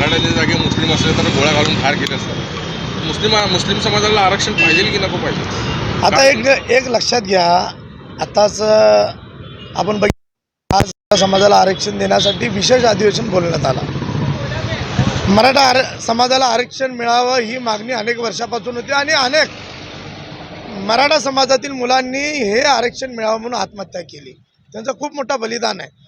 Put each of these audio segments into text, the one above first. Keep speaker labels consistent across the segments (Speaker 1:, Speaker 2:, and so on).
Speaker 1: मराठ्यांच्या जागी मुस्लिम असले तर गोळ्या घालून ठार केले असतात. मुस्लिम समाजाला आरक्षण पाहिजे की नको पाहिजे?
Speaker 2: आता एक लक्षात घ्या, आताच आपण आज समाजाला आरक्षण देण्यासाठी विशेष अधिवेशन बोलण्यात आलं. समाजाला आरक्षण मिळावं ही मागणी अनेक वर्षापासून होती आणि अनेक मराठा समाजातील मुलांनी हे आरक्षण मिळावं म्हणून आत्महत्या केली. त्यांचं खूप मोठं बलिदान आहे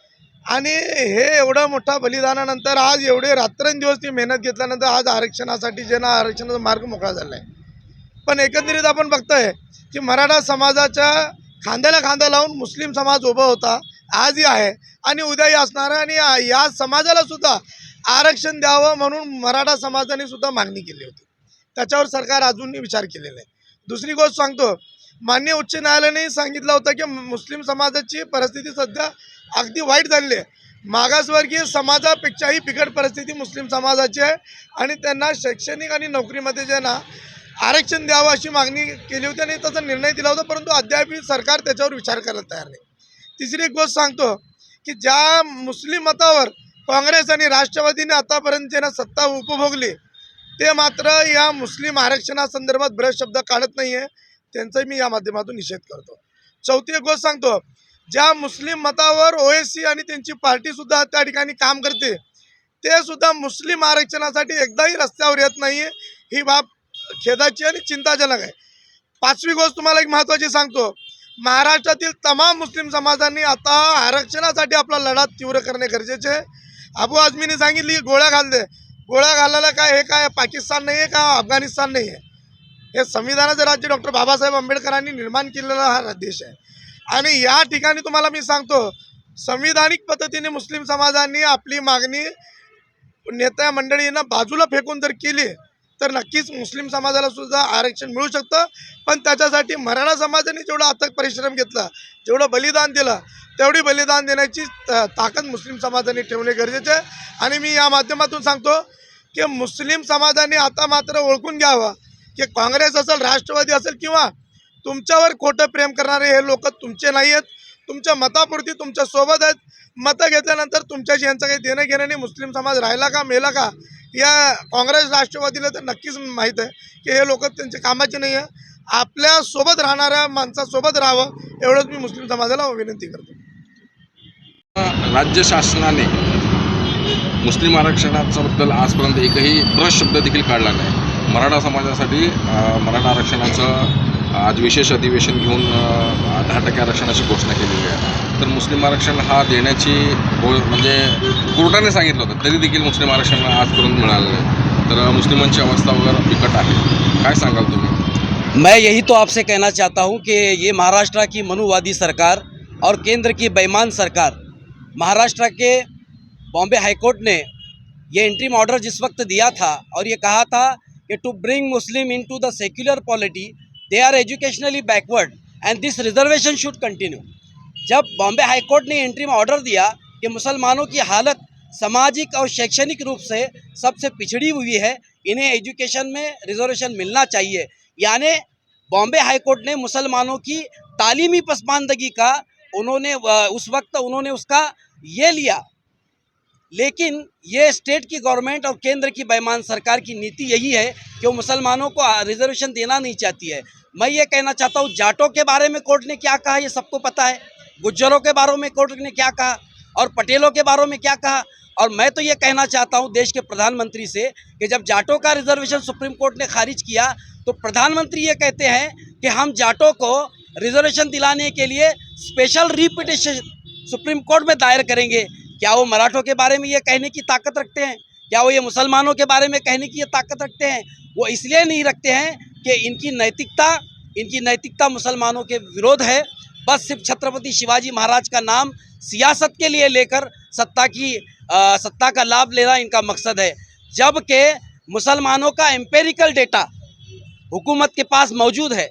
Speaker 2: आणि हे एवढं मोठं बलिदानानंतर आज एवढे रात्रंदिवस ती मेहनत घेतल्यानंतर आज आरक्षणासाठी आरक्षणाचा मार्ग मोकळा झाला आहे. पण एकंदरीत आपण बघतोय की मराठा समाजाच्या खांद्याला खांदा लावून मुस्लिम समाज उभा होता, आजही आहे आणि उद्याही असणार आहे. आणि या समाजाला सुद्धा आरक्षण द्यावं म्हणून मराठा समाजाने सुद्धा मागणी केली होती. त्याच्यावर सरकार अजूनही विचार केलेला आहे. दुसरी गोष्ट सांगतो, माननीय उच्च न्यायालयाने सांगितलं होतं की मुस्लिम समाजाची परिस्थिती सध्या अगदी वाईट झालेली आहे. मागासवर्गीय समाजापेक्षाही बिकट परिस्थिती मुस्लिम समाजाची आहे आणि त्यांना शैक्षणिक आणि नोकरीमध्ये जे ना आरक्षण द्यावं अशी मागणी केली होती आणि त्याचा निर्णय दिला होता, परंतु अद्याप सरकार त्याच्यावर विचार करायला तयार नाही. तिसरी एक गोष्ट सांगतो की ज्या मुस्लिम मतावर काँग्रेस आणि राष्ट्रवादीने आतापर्यंत ज्यांना सत्ता उपभोगली ते मात्र या मुस्लिम आरक्षणासंदर्भात बरेच शब्द काढत नाही आहे. त्यांचाही मी या माध्यमातून निषेध करतो. चौथी एक गोष्ट सांगतो, ज्या मुस्लिम मतावर ओएससी आणि त्यांची पार्टीसुद्धा त्या ठिकाणी काम करते ते सुद्धा मुस्लिम आरक्षणासाठी एकदाही रस्त्यावर येत नाही आहे. ही बाब खेदाची आणि चिंताजनक आहे. पाचवी गोष्ट तुम्हाला एक महत्त्वाची सांगतो, महाराष्ट्रातील तमाम मुस्लिम समाजांनी आता आरक्षणासाठी आपला लढा तीव्र करणे गरजेचे आहे. अबू आझमीने सांगितले की गोळ्या घालते, गोळ्या घालायला काय हे काय पाकिस्तान नाही आहे का अफगाणिस्तान नाही आहे. हे संविधानाचं राज्य डॉक्टर बाबासाहेब आंबेडकरांनी निर्माण केलेला हा देश आहे. आणि या ठिकाणी तुम्हाला मी सांगतो, संविधानिक पद्धतीने मुस्लिम समाजांनी आपली मागणी नेत्या मंडळींना बाजूला फेकून जर केली तर नक्कीच मुस्लिम समाजाला सुद्धा आरक्षण मिळू शकतं. पण त्याच्यासाठी मराठा समाजाने जेवढा अथक परिश्रम घेतला, जेवढं बलिदान दिलं, तेवढी बलिदान देण्याची ताकद मुस्लिम समाजाने ठेवणे गरजेचे आहे. आणि मी या माध्यमातून सांगतो की मुस्लिम समाजाने आता मात्र ओळखून घ्यावं की काँग्रेस असेल, राष्ट्रवादी असेल किंवा तुमच्यावर खोटं प्रेम करणारे हे लोक तुमचे नाही आहेत. तुमच्या मतापुरती तुमच्या सोबत आहेत. मतं घेतल्यानंतर तुमच्याशी यांचं काही देणं घेणं नाही. मुस्लिम समाज राहिला का मेला का या काँग्रेस राष्ट्रवादीला तर नक्कीच माहीत आहे की हे लोक त्यांच्या कामाचे नाही आहे. आपल्या सोबत राहणाऱ्या माणसासोबत राहावं एवढंच मी मुस्लिम समाजाला विनंती करतो.
Speaker 1: राज्य शासनाने मुस्लिम आरक्षणाबद्दल आजपर्यंत एकही शब्द देखील काढला नाही. मराठा समाजासाठी मराठा आरक्षणाचं आज विशेष अधिवेशन घेऊन 10% आरक्षणाची घोषणा केलेली आहे. तर मुस्लिम आरक्षण हा देण्याची म्हणजे कोर्टाने सांगितलं होतं तरी देखील मुस्लिम आरक्षण आजपर्यंत मिळालं नाही. तर मुस्लिमांची अवस्था वगैरे बिकट आहे. काय सांगाल तुम्ही?
Speaker 3: मैं यही तो आपसे कहना चाहता हूँ कि ये महाराष्ट्र की मनुवादी सरकार और केंद्र की बेईमान सरकार, महाराष्ट्र के बॉम्बे हाईकोर्ट ने ये इंटरिम ऑर्डर जिस वक्त दिया था और ये कहा था कि to bring Muslim into the secular polity they are educationally backward and this reservation should continue. जब बॉम्बे हाईकोर्ट ने इंटरिम ऑर्डर दिया कि मुसलमानों की हालत सामाजिक और शैक्षणिक रूप से सबसे पिछड़ी हुई है, इन्हें एजुकेशन में रिजर्वेशन मिलना चाहिए, यानी बॉम्बे हाईकोर्ट ने मुसलमानों की तालीमी पसमानदगी का उस वक्त उन्होंने उसका ये लिया। लेकिन ये स्टेट की गवर्नमेंट और केंद्र की बेईमान सरकार की नीति यही है कि वो मुसलमानों को रिजर्वेशन देना नहीं चाहती है। मैं ये कहना चाहता हूँ, जाटों के बारे में कोर्ट ने क्या कहा ये सबको पता है, गुज्जरों के बारे में कोर्ट ने क्या कहा और पटेलों के बारे में क्या कहा। और मैं तो ये कहना चाहता हूँ देश के प्रधानमंत्री से कि जब जाटों का रिजर्वेशन सुप्रीम कोर्ट ने खारिज किया तो प्रधानमंत्री ये कहते हैं कि हम जाटों को रिजर्वेशन दिलाने के लिए स्पेशल रिपिटिशन सुप्रीम कोर्ट में दायर करेंगे। क्या वो मराठों के बारे में ये कहने की ताकत रखते हैं? क्या वो ये मुसलमानों के बारे में कहने की ये ताकत रखते हैं? वो इसलिए नहीं रखते हैं कि इनकी नैतिकता मुसलमानों के विरोध है। बस सिर्फ छत्रपति शिवाजी महाराज का नाम सियासत के लिए लेकर सत्ता का लाभ लेना इनका मकसद है, जबकि मुसलमानों का एम्पेरिकल डेटा हुकूमत के पास मौजूद है,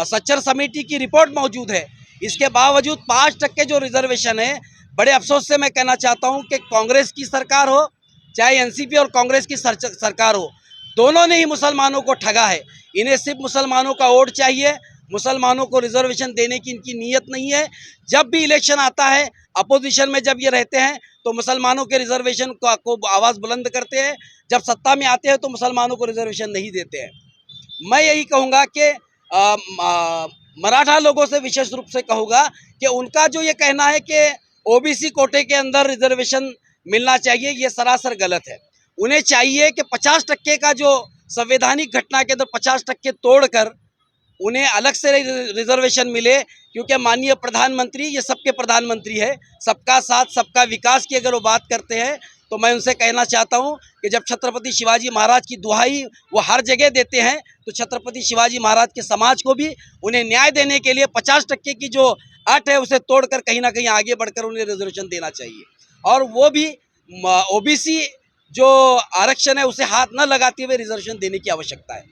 Speaker 3: सच्चर समिति की रिपोर्ट मौजूद है। इसके बावजूद 5% जो रिजर्वेशन है, बड़े अफसोस से मैं कहना चाहता हूं कि कांग्रेस की सरकार हो चाहे एनसीपी और कांग्रेस की सरकार हो, दोनों ने ही मुसलमानों को ठगा है। इन्हें सिर्फ मुसलमानों का वोट चाहिए मुसलमानों को रिजर्वेशन देने की इनकी नीयत नहीं है। जब भी इलेक्शन आता है, अपोजिशन में जब ये रहते हैं तो मुसलमानों के रिजर्वेशन को आवाज़ बुलंद करते हैं, जब सत्ता में आते हैं तो मुसलमानों को रिजर्वेशन नहीं देते हैं। मैं यही कहूँगा कि मराठा लोगों से विशेष रूप से कहूँगा कि उनका जो ये कहना है कि ओबीसी कोटे के अंदर रिजर्वेशन मिलना चाहिए, ये सरासर गलत है। उन्हें चाहिए कि 50% का जो संवैधानिक घटना के अंदर 50% तोड़कर उन्हें अलग से रिजर्वेशन मिले, क्योंकि माननीय प्रधानमंत्री ये सबके प्रधानमंत्री है, सबका साथ सबका विकास की अगर वो बात करते हैं तो मैं उनसे कहना चाहता हूं कि जब छत्रपति शिवाजी महाराज की दुहाई वो हर जगह देते हैं तो छत्रपति शिवाजी महाराज के समाज को भी उन्हें न्याय देने के लिए 50% की जो अट है उसे तोड़कर कहीं ना कहीं आगे बढ़कर उन्हें रिजर्वेशन देना चाहिए, और वो भी ओबीसी जो आरक्षण है उसे हाथ न लगाते हुए रिजर्वेशन देने की आवश्यकता है।